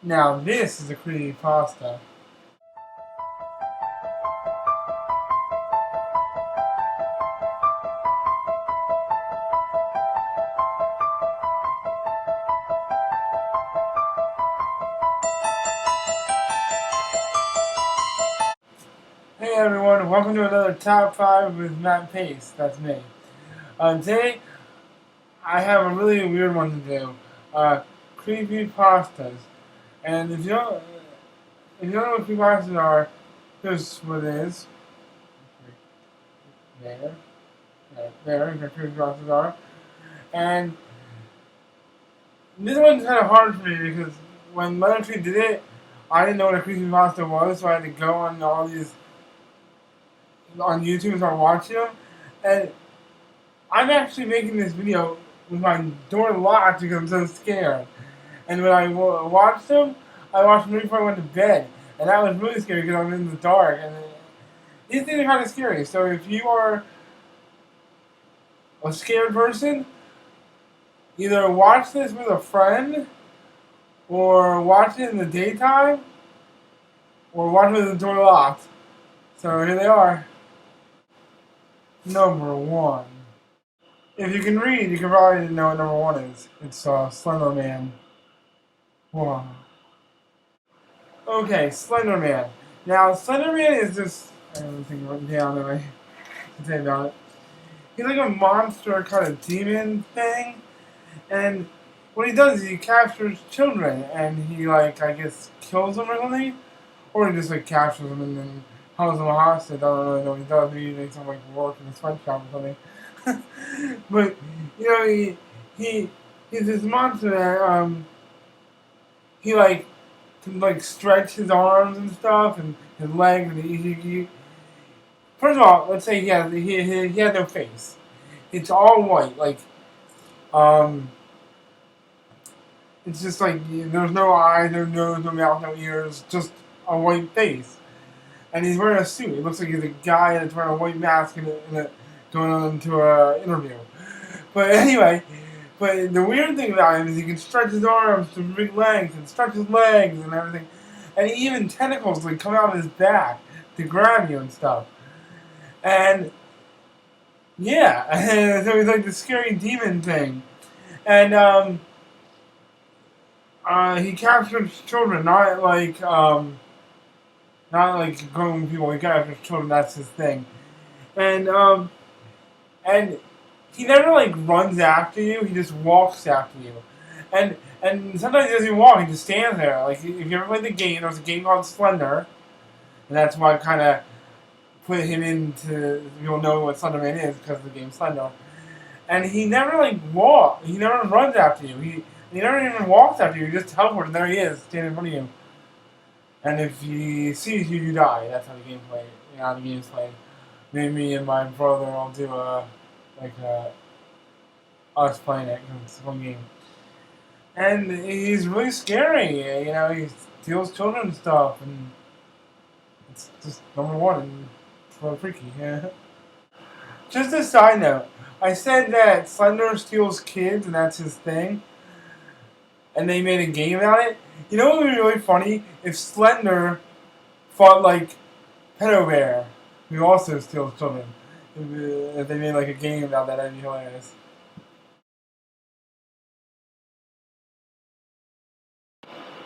Now this is a creepypasta. Hey everyone, welcome to another Top 5 with Matt Pace. That's me. Today, I have a really weird one to do. Creepypastas. And if you don't know what creepypastas are, here's what it is. There. There, is what creepypastas are. And this one's kind of hard for me because when Mother Tree did it, I didn't know what a creepypasta was, so I had to go on all these on YouTube and start watching them. And I'm actually making this video with my door locked because I'm so scared. And when I watched them, I watched them before I went to bed. And that was really scary because I'm in the dark. And these things are kind of scary. So if you are a scared person, either watch this with a friend, or watch it in the daytime, or watch it with the door locked. So here they are. Number 1. If you can read, you can probably know what number 1 is. It's Slender Man. Wow. Okay, Slender Man. Now, Slender Man is this. I don't think written down that I can say about it. He's like a monster kind of demon thing, and what he does is he captures children, and he I guess kills them or something, or he just captures them and then holds them hostage. I don't really know what he does. Maybe he makes them work in a sweatshop or something. But he's this monster that he can stretch his arms and stuff and his legs, and he first of all, let's say he has no face. It's all white, um it's just there's no eyes, no nose, no mouth, no ears, just a white face. And he's wearing a suit. It looks like he's a guy that's wearing a white mask going on to an interview. But anyway, but the weird thing about him is he can stretch his arms to big legs and stretch his legs and everything. And even tentacles come out of his back to grab you and stuff. And yeah, so he's like the scary demon thing. And he captures children, not like grown people. He captures children. That's his thing. And he never runs after you. He just walks after you. And sometimes he doesn't even walk. He just stands there. Like if you ever played the game, there's a game called Slender, and that's why I kind of put him into. You'll know what Slenderman is because of the game Slender. And he never walks. He never runs after you. He never even walks after you. He just teleports, and there he is, standing in front of you. And if he sees you, you die. That's how the game plays. How the game's played. Maybe me and my brother will do us playing it because it's a fun game. And he's really scary. He steals children and stuff, and it's just number 1. And it's a little freaky. Yeah. Just a side note, I said that Slender steals kids, and that's his thing. And they made a game about it. You know what would be really funny? If Slender fought Pedo Bear, who also steals children. If they made a game about that, that'd be hilarious.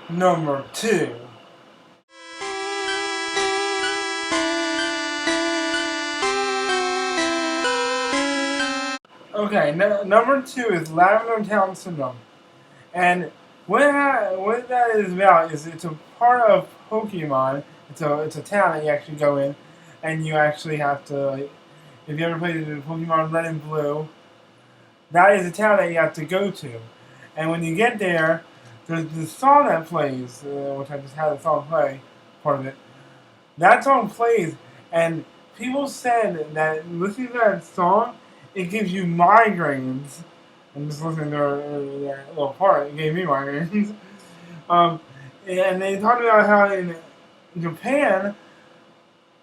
Number 2. Okay, number 2 is Lavender Town Syndrome. And what that is about is it's a part of Pokemon. It's a town that you actually go in, and you actually have to. If you ever played Pokemon Red and Blue, that is a town that you have to go to. And when you get there, there's this song that plays, which I just had the song play, part of it. That song plays, and people said that listening to that song, it gives you migraines. And just listening to their little part, it gave me migraines. And they talked about how in Japan,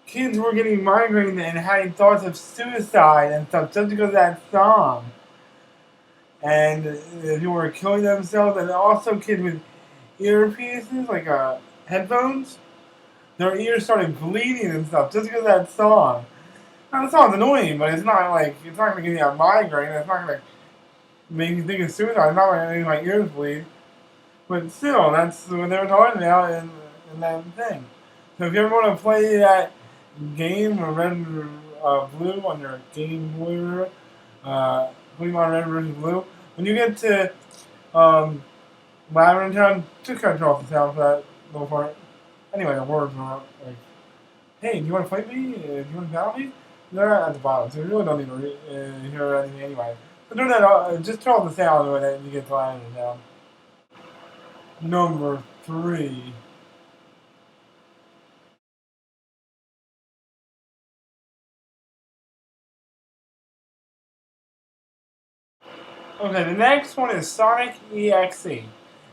kids were getting migraines and having thoughts of suicide and stuff just because of that song. And people were killing themselves, and also kids with earpieces, like headphones, their ears started bleeding and stuff just because of that song. Now, the song's annoying, but it's not gonna give you a migraine. It's not gonna make you think of suicide. It's not gonna make my ears bleed. But still, that's what they were talking about in that thing. So if you ever want to play that game, Red Blue on your Game Boy, Pokemon Red versus Blue, when you get to um, Lavender Town, just kind of turn off the sound for that little part. Anyway, the words are like, "Hey, do you want to fight me? Do you want to battle me?" They're at the bottom, so you really don't need to hear anything anyway. So do that. Just turn off the sound when you get to Lavender Town. Number 3. Okay, the next one is Sonic EXE.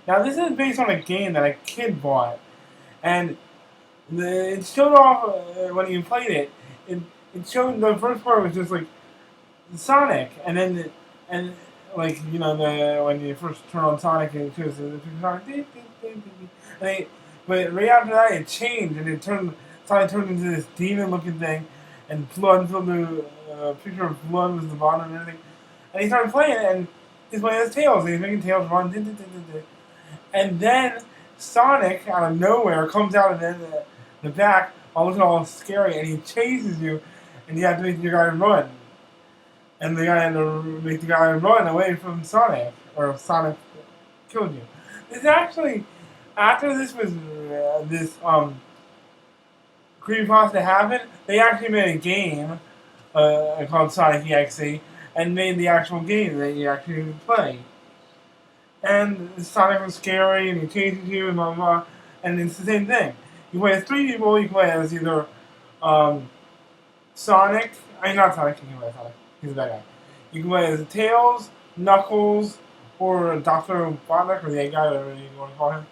Now, this is based on a game that a kid bought, and it showed off when you played it. It it showed the first part was just like Sonic, and then and like the when you first turn on Sonic, it shows the Sonic, but right after that it changed and Sonic turned into this demon-looking thing, and blood filled the picture of blood was the bottom and everything, and he started playing it and he's playing his tails and he's making tails run, and then Sonic out of nowhere comes out of the back, all looking all scary, and he chases you, and you have to make your guy run. And the guy had to make the guy run away from Sonic, or Sonic killed you. It's actually after this creepypasta happened, they actually made a game called Sonic EXE and made the actual game that you actually play. And Sonic was scary and he chases you and blah blah blah. And it's the same thing. You play as 3 people. You play as either um, Sonic. I mean, not Sonic. You can play as Sonic. He's a bad guy. You can play as Tails, Knuckles, or Doctor Robotnik, or the egg guy, whatever you want to call him.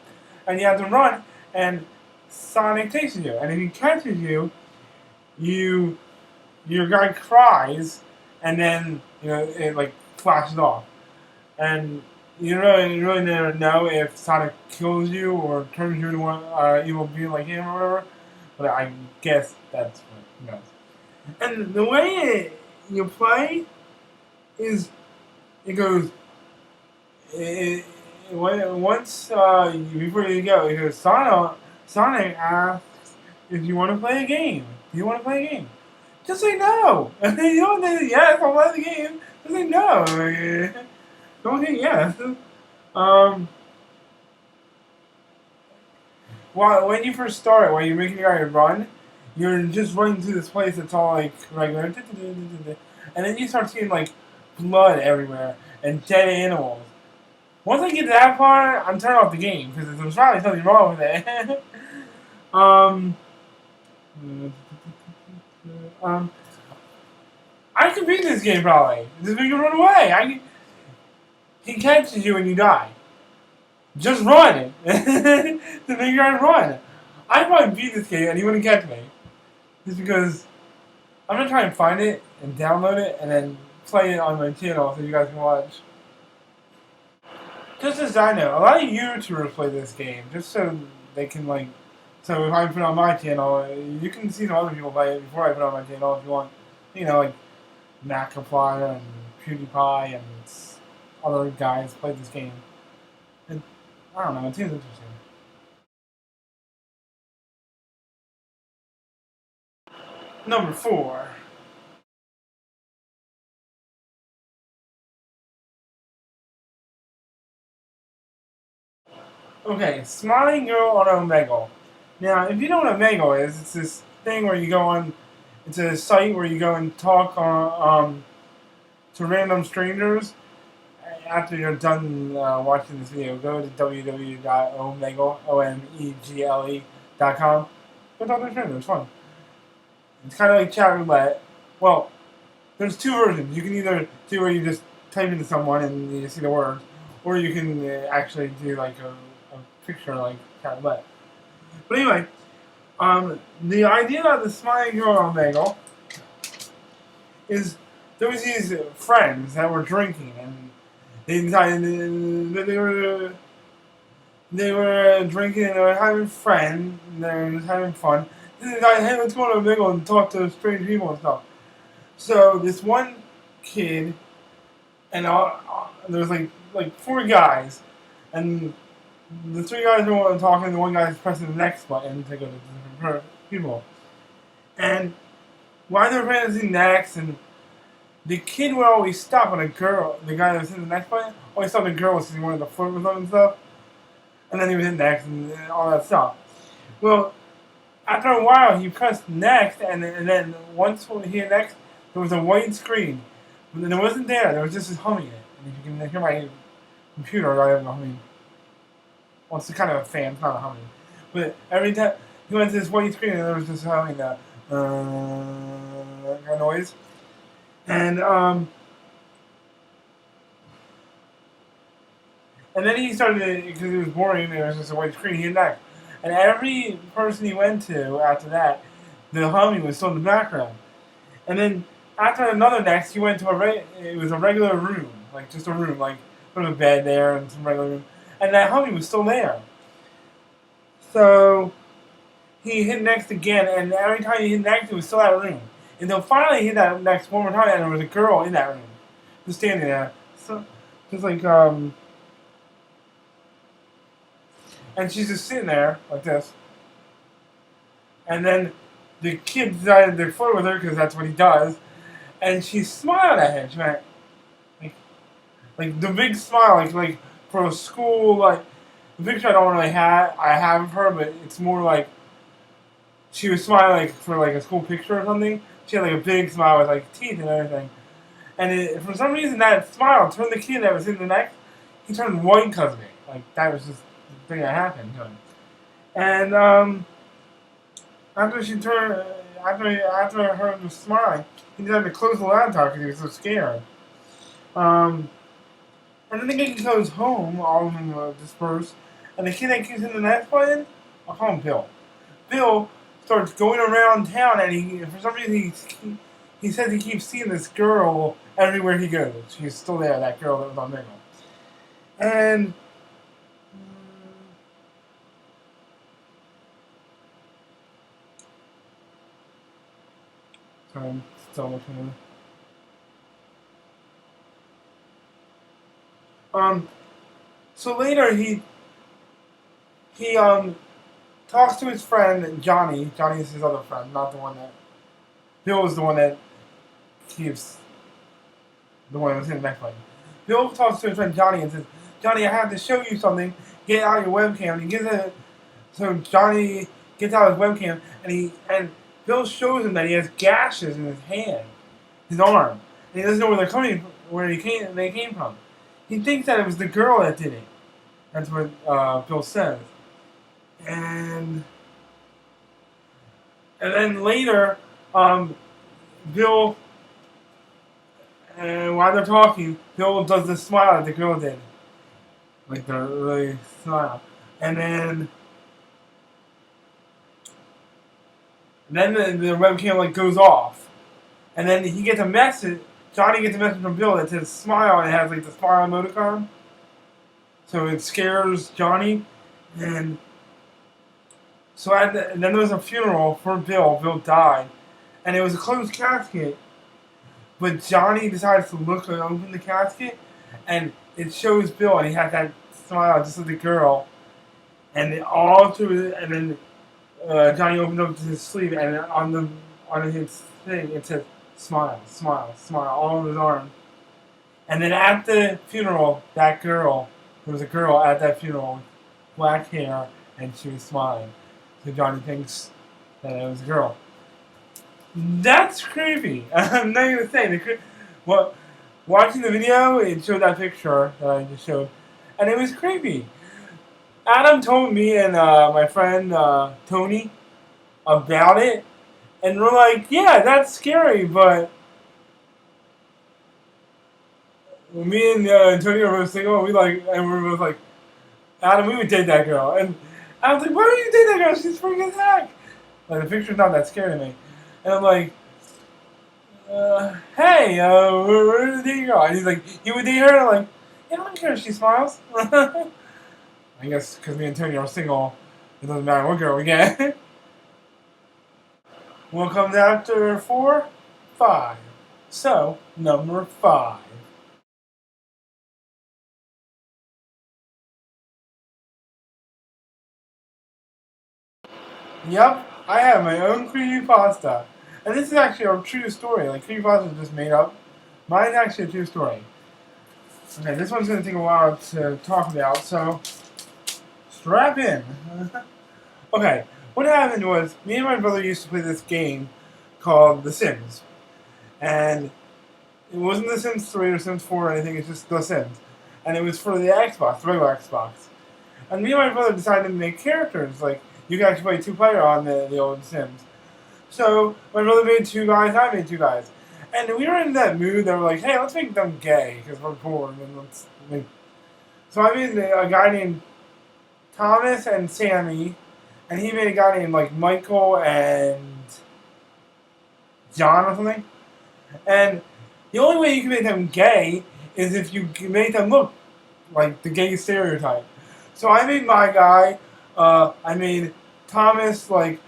And you have to run, and Sonic chases you. And if he catches you, you your guy cries, and then it like flashes off. And you really never know if Sonic kills you or turns you into one evil being like him or whatever. But I guess that's what he does. And the way you play is it goes once before you go. It goes Sonic asks if you want to play a game. Do you want to play a game? Just say no. You don't say yes. I'll play the game. Just say no. Don't say yes. Um, when you first start, when you're making your guy run, you're just running through this place that's all like regular, and then you start seeing like blood everywhere and dead animals. Once I get that far, I'm turning off the game because there's probably something wrong with it. um, um, I can beat this game probably. Just make him run away. He catches you and you die. Just run! To make your guy run. I probably beat this game and he wouldn't catch me. Just because I'm gonna try and find it and download it and then play it on my channel so you guys can watch. Just as I know, a lot of YouTubers play this game just so they can so if I put it on my channel, you can see some other people play it before I put it on my channel if you want. Like Macaroni and PewDiePie and other guys play this game. And I don't know, it seems interesting. Number 4. Okay, Smiling Girl on Omegle. Now, if you know what Omegle is, it's this thing where you go on. It's a site where you go and talk to random strangers. After you're done watching this video, go to www.omegle.com. Go talk to strangers. It's fun. It's kind of like chat roulette. Well, there's 2 versions. You can either do where you just type into someone and you see the words, or you can actually do like a picture like chat roulette. But anyway, the idea of the Smiling Girl on Bagel is there was these friends that were drinking and they decided They were drinking and they were having fun. They were just having fun. This is like, hey, let's go to a bagel and talk to strange people and stuff. So this one kid and there was like four guys, and the three guys were talking. The one guy is pressing the next button to go to different people. And while they were pressing next, and the kid would always stop on a girl. The guy that was in the next button always stopped on a girl because he wanted to flirt with them and stuff. And then he was in next and all that stuff. Well, after a while, he pressed next, and then once he hit next, there was a white screen. But it wasn't there. There was just humming it. And if you can hear my computer, I don't know humming. Well, it's kind of a fan, it's not a humming. But every time he went to this white screen, and there was just humming that kind of noise. And then he started, because it was boring, there was just a white screen, he hit next. And every person he went to after that, the humming was still in the background. And then after another next, he went to it was a regular room, like just a room, like put a bed there and some regular room. And that humming was still there. So he hit next again, and every time he hit next, it was still that room. Until finally he hit that next one more time, and there was a girl in that room, just standing there. So, just like, and she's just sitting there, like this. And then the kid decided to flirt with her, because that's what he does. And she smiled at him. She went, like the big smile, like for a school, like, the picture I don't really have, I have of her, but it's more like, she was smiling like for like a school picture or something. She had like a big smile with like teeth and everything. And for some reason that smile turned the kid that was in the next, he turned white because of it. Like that was just the thing that happened to him. And after she turned, after her was smiling, he decided to close the laptop because he was so scared. And then the kid goes home, all of them disperse, and the kid that keeps in the next button, I'll call him Bill. Bill starts going around town, and he, for some reason, he says he keeps seeing this girl everywhere he goes. She's still there, that girl that was on Mingle. And sorry, I'm still looking at it. So later he talks to his friend Johnny. Johnny is his other friend, not the one that Bill is the one that keeps the one that's in the next one. Bill talks to his friend Johnny and says, "Johnny, I have to show you something. Get out your webcam." And he gives it. So Johnny gets out his webcam, and Bill shows him that he has gashes in his hand, his arm, and he doesn't know where they're coming, they came from. He thinks that it was the girl that did it. That's what Bill says. And then later, Bill, and while they're talking, Bill does the smile that the girl did, like the really smile, and then the webcam like goes off, and then he gets a message. Johnny gets a message from Bill that says smile, and it has like the smile emoticon. So it scares Johnny, and so and then there was a funeral for Bill. Bill died, and it was a closed casket. But Johnny decides to look and open the casket, and it shows Bill, and he has that smile just like the girl, and all through it, and then Johnny opened up his sleeve, and on his thing it said smile, smile, smile, all over his arm. And then at the funeral, that girl. There was a girl at that funeral with black hair, and she was smiling. So Johnny thinks that it was a girl. That's creepy. I'm not even saying. Watching the video, it showed that picture that I just showed, and it was creepy. Adam told me and my friend Tony about it, and we're like, yeah, that's scary, but me and Antonio were single, we were both like, Adam, we would date that girl. And I was like, why would you date that girl? She's freaking as heck. Like, the picture's not that scary to me. And I'm like, hey, where did the girl? And he's like, you would date her? And I'm like, yeah, I don't care if she smiles. I guess because me and Tony are single, it doesn't matter what girl we get. What comes after 4? 5. So, number 5. Yep, I have my own creepypasta. And this is actually a true story. Like, creepypasta is just made up. Mine's actually a true story. Okay, this one's going to take a while to talk about, so strap in. Okay, what happened was, me and my brother used to play this game called The Sims. And it wasn't The Sims 3 or Sims 4 or anything, it's just The Sims. And it was for the Xbox, the regular Xbox. And me and my brother decided to make characters. Like, you can actually play 2-player on the old Sims. So, my brother made 2 guys, I made 2 guys. And we were in that mood that we're like, hey, let's make them gay, because we're poor. And let's make... So I made a guy named Thomas and Sammy, and he made a guy named, like, Michael and John or something. And the only way you can make them gay is if you make them look like the gay stereotype. So I made my guy, I made Thomas, like,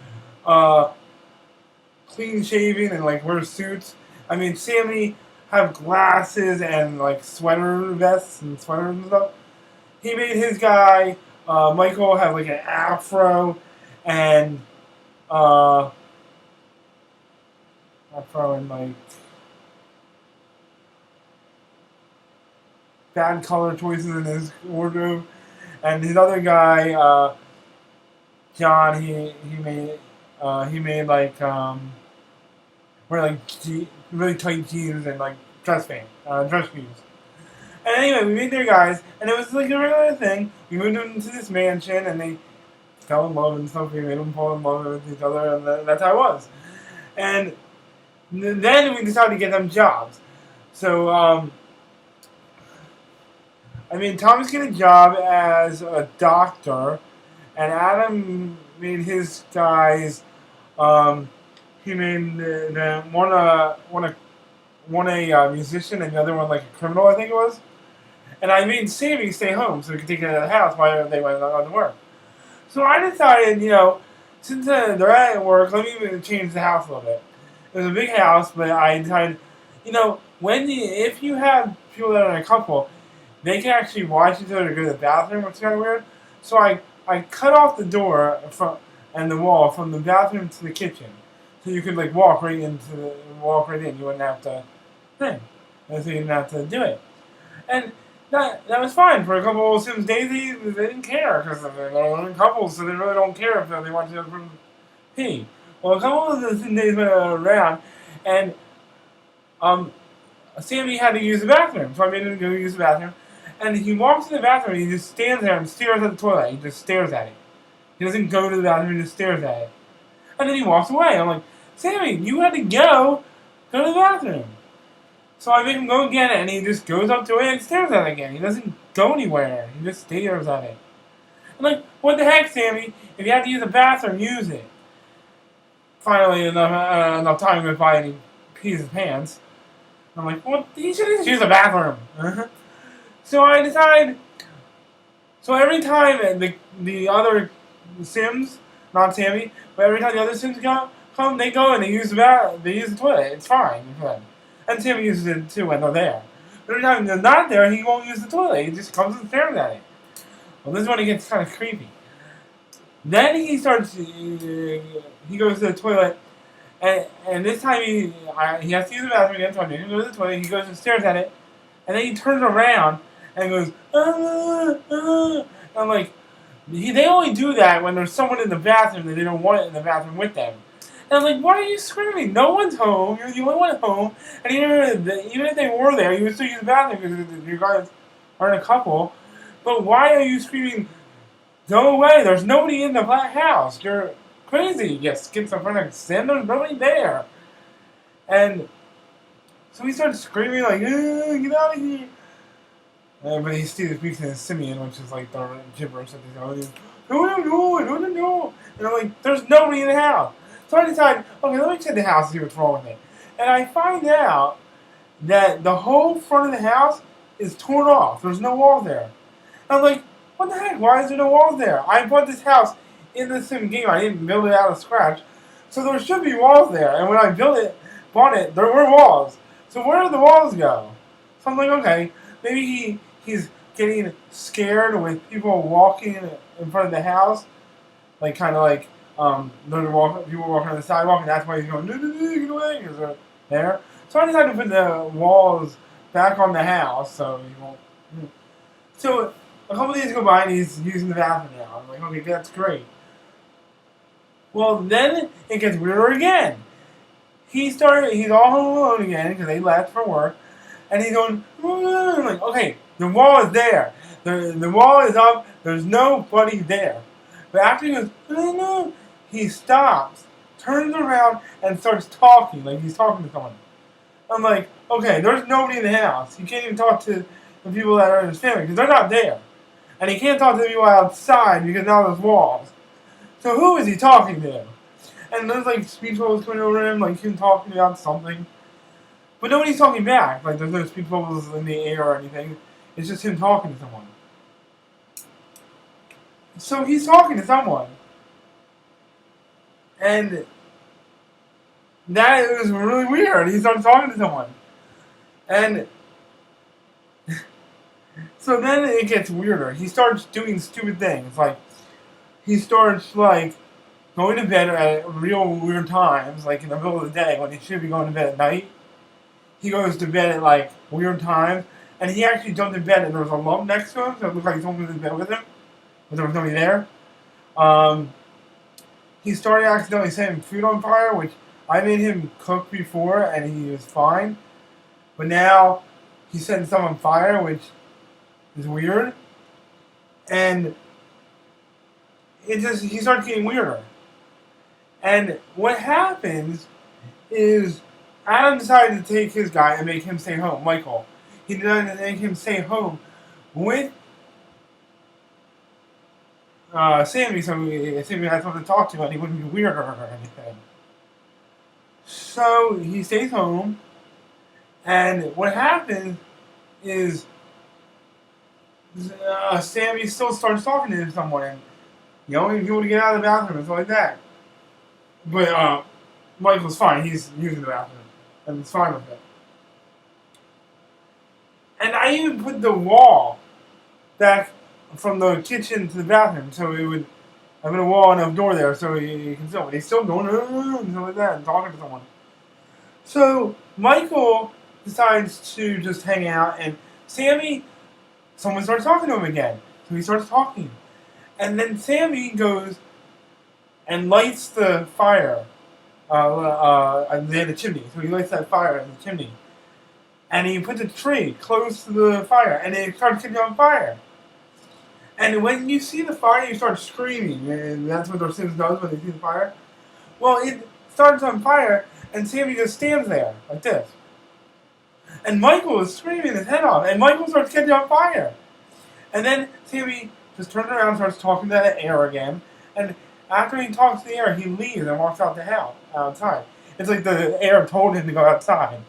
clean shaven and, like, wear suits. I made Sammy have glasses and, like, sweater vests and sweaters and stuff. He made his guy, Michael, have, like, an afro and, like, bad color choices in his wardrobe. And his other guy, John, he made like wear like really tight jeans and like dress shoes. And anyway, we made their guys, and it was like a regular thing. We moved them into this mansion, and they fell in love and stuff. We made them fall in love with each other, and that's how it was. And then we decided to get them jobs. So I mean, Thomas get a job as a doctor, and Adam made his guys. He made one a musician and the other one like a criminal, I think it was. And I made Sammy stay home so we could take care of the house while they went on to work. So I decided, since they're at work, let me change the house a little bit. It was a big house, but I decided, if you have people that are in a couple, they can actually watch each other go to the bathroom, which is kind of weird. So I cut off the door and the wall from the bathroom to the kitchen, so you could like walk right in. You wouldn't have to so you didn't have to do it, and that was fine for a couple of Sims days. They didn't care because they're in couples, so they really don't care if they watch each other from pee. Well, a couple of the Sims days went around, and Sammy had to use the bathroom, so I made him go use the bathroom. And he walks in the bathroom and he just stands there and stares at the toilet. He just stares at it. He doesn't go to the bathroom, he just stares at it. And then he walks away. I'm like, Sammy, you had to go to the bathroom. So I make him go again, and he just goes up to it and stares at it again. He doesn't go anywhere. He just stares at it. I'm like, what the heck, Sammy? If you have to use the bathroom, use it. Finally, enough time went by and he pees his pants. I'm like, well, he should just use the bathroom. So I decide. So every time the other Sims, not Sammy, but every time the other Sims come, they go and they use the toilet. It's fine for them. And Sammy uses it too when they're there. But every time they're not there, he won't use the toilet. He just comes and stares at it. Well, this is when it gets kind of creepy. Then he starts. He goes to the toilet, and this time he has to use the bathroom again. So he goes to the toilet. He goes and stares at it, and then he turns around and goes. I'm like, they only do that when there's someone in the bathroom that they don't want in the bathroom with them. And I'm like, why are you screaming? No one's home. You're the only one at home. And even if they were there, you would still use the bathroom because you guys are in a couple. But why are you screaming? Go away! There's nobody in the house. You're crazy. You schizophrenic Sim. There's nobody there. And so he starts screaming like, "Get out of here!" But he still speaks in Simian, which is like the gibberish that they go, no. And I'm like, there's nobody in the house. So I decide, okay, let me check the house and see what's wrong with it. And I find out that the whole front of the house is torn off. There's no wall there. And I'm like, what the heck? Why is there no walls there? I bought this house in the same game. I didn't build it out of scratch, so there should be walls there. And when I bought it, there were walls. So where did the walls go? So I'm like, okay, maybe he's getting scared with people walking in front of the house, like kind of like people walking on the sidewalk, and that's why he's going, no, no, no, get away, because they're there. So I decided to put the walls back on the house, so he won't. So a couple days go by, and he's using the bathroom now. I'm like, okay, that's great. Well, then it gets weirder again. He's all home alone again because they left for work, and he's going, I'm like, okay, the wall is there. The wall is up. There's nobody there. But after he goes, no, no, he stops, turns around, and starts talking, like he's talking to someone. I'm like, okay, there's nobody in the house. He can't even talk to the people that are in his family because they're not there. And he can't talk to the people outside because now there's walls. So who is he talking to? And there's like speech bubbles coming over him, like him talking about something. But nobody's talking back. Like there's no speech bubbles in the air or anything. It's just him talking to someone. So he's talking to someone. And that was really weird. He started talking to someone. And so then it gets weirder. He starts doing stupid things. Like, he starts, like, going to bed at real weird times, like in the middle of the day when he should be going to bed at night. He goes to bed at, like, weird times. And he actually jumped in bed and there was a lump next to him, so it looked like someone was in bed with him. But there was nobody there. He started accidentally setting food on fire, which I made him cook before and he was fine. But now he's setting some on fire, which is weird. And he starts getting weirder. And what happens is Adam decided to take his guy and make him stay home, Michael. He decided to make him stay home with Sammy, so Sammy had someone to talk to and he wouldn't be weird or anything. So he stays home, and what happens is Sammy still starts talking to someone, and yelling people to get out of the bathroom and stuff like that. But Michael's fine. He's using the bathroom, and it's fine with it. And I even put the wall back from the kitchen to the bathroom, so it would have a wall and a door there, so you can still. But he's still going and stuff like that, and talking to someone. So Michael decides to just hang out, and someone starts talking to him again. So he starts talking. And then Sammy goes and lights the fire near the chimney. So he lights that fire in the chimney. And he puts a tree close to the fire, and it starts catching on fire. And when you see the fire, you start screaming, and that's what their Sims does when they see the fire. Well, it starts on fire, and Sammy just stands there, like this. And Michael is screaming his head off, and Michael starts catching on fire. And then Sammy just turns around and starts talking to the air again. And after he talks to the air, he leaves and walks out the house, outside. It's like the air told him to go outside.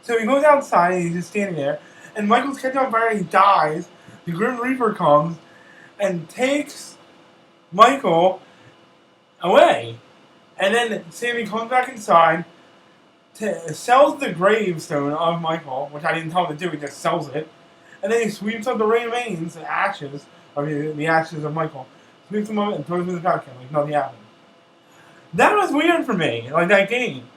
So he goes outside, and he's just standing there. And Michael's catching on fire, and he dies. The Grim Reaper comes and takes Michael away. And then Sammy comes back inside, sells the gravestone of Michael, which I didn't tell him to do, he just sells it. And then he sweeps up the remains, the ashes of Michael, sweeps them up and throws them in the trash can like nothing happened. That was weird for me, like that game.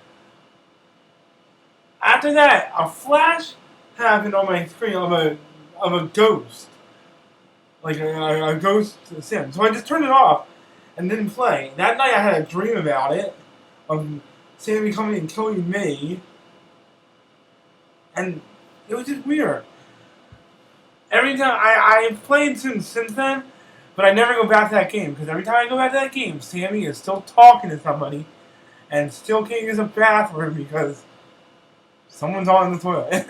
After that, a flash happened on my screen of a ghost. Like a ghost sim. So I just turned it off and didn't play. That night I had a dream about it, of Sammy coming and killing me. And it was just weird. Every time I've played since then, but I never go back to that game, because every time I go back to that game, Sammy is still talking to somebody and still can't use a bathroom because someone's on the toilet.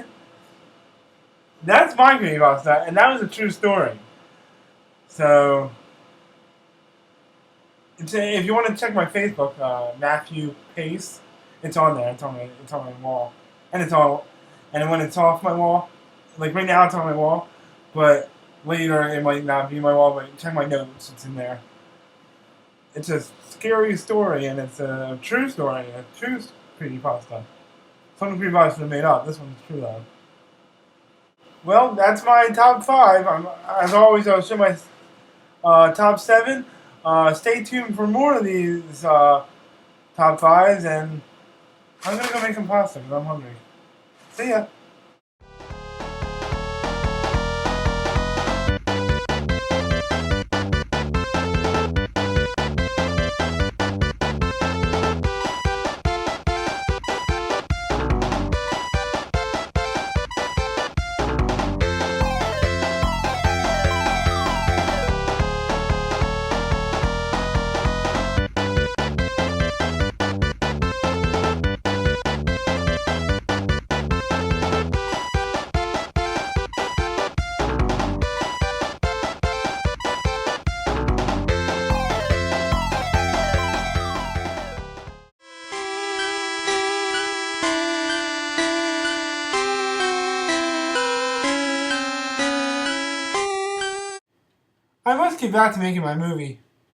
That's my Creepypasta, and that was a true story. So, if you want to check my Facebook, Matthew Pace, it's on there. It's on my wall, and when it's off my wall, like right now it's on my wall. But later it might not be my wall, but check my notes, it's in there. It's a scary story, and it's a true story, a true creepypasta. Some creepypastas are made up. This one's true though. Well, that's my top 5. As always, I'll show my top 7. Stay tuned for more of these top 5s, and I'm gonna go make some pasta because I'm hungry. See ya. I must get back to making my movie.